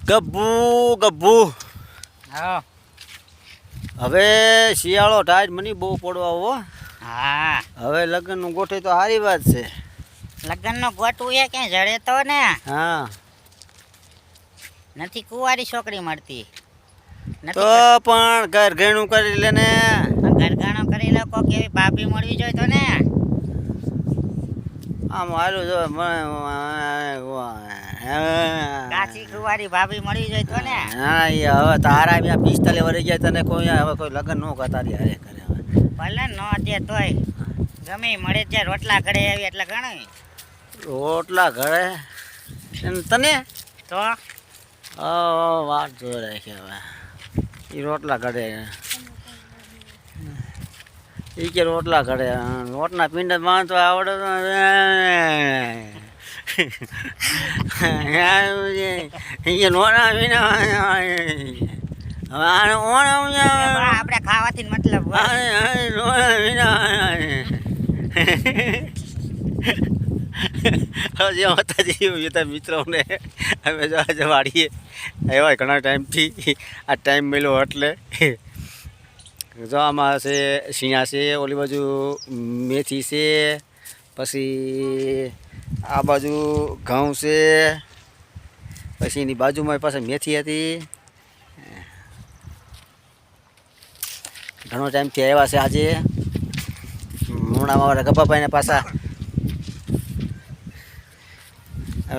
ગબ્બુ ગબ્બુ હા હવે શિયાળો ટાઈટ મની બહુ પડવા હો. હા હવે લગ્નનું ગોઠે તો સારી વાત છે. લગ્નનો ગોટવું એ ક્યાંય જડે તો ને હા નથી કુંવારી છોકરી મળતી તો પણ ઘર ઘેણું કરી લે ને. ઘરગાણો કરી લો કોક એવી ભાભી મળવી જોઈએ તો ને. આમ હાલું જો કાચી કુંવારી ભાભી મળવી જોઈએ તો ને. હા એ હવે તારા બી 45 વર્ષ ગયા તને કોઈ હવે કોઈ લગ્ન ન કરતા રે હારે કરે હવે. ભલે નો દે તોય ગમે ઈ મળે ત્યાં રોટલા ઘડે આવી એટલે ગણાય રોટલા ઘરે તને તો વાત જોઈ રાખે હવે એ રોટલા ઘડે એ કે રોટલા ઘડે રોટના પિંડ માં તો આવડે તો નોના વિના આપણે ખાવાથી મતલબ જે માતાજી મિત્રોને અમે જો આજે વાળીએ આવ્યા ઘણા ટાઈમથી આ ટાઈમ મળ્યો એટલે જો આમાં છે શીણા છે, ઓલી બાજુ મેથી છે, પછી આ બાજુ ઘઉં છે, પછી એની બાજુમાં પાસે મેથી હતી. ઘણો ટાઈમથી આવ્યા છે આજે મૂણામાં વાળા ગબ્બાભાઈને પાછા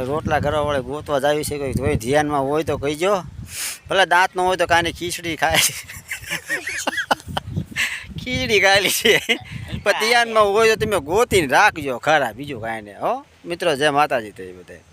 રોટલા કરવા વાળે ગોતવા જ આવી છે. કોઈ હોય ધ્યાનમાં હોય તો કહીજો, ભલે દાંત ન હોય તો કાંઈ ખીચડી ખાય ખીચડી ખાયેલી છે પણ ધ્યાનમાં હોય તો તમે ગોતીને રાખજો ખરા, બીજું કાંઈ નહીં હો મિત્રો. જય માતાજી. તો એ બધા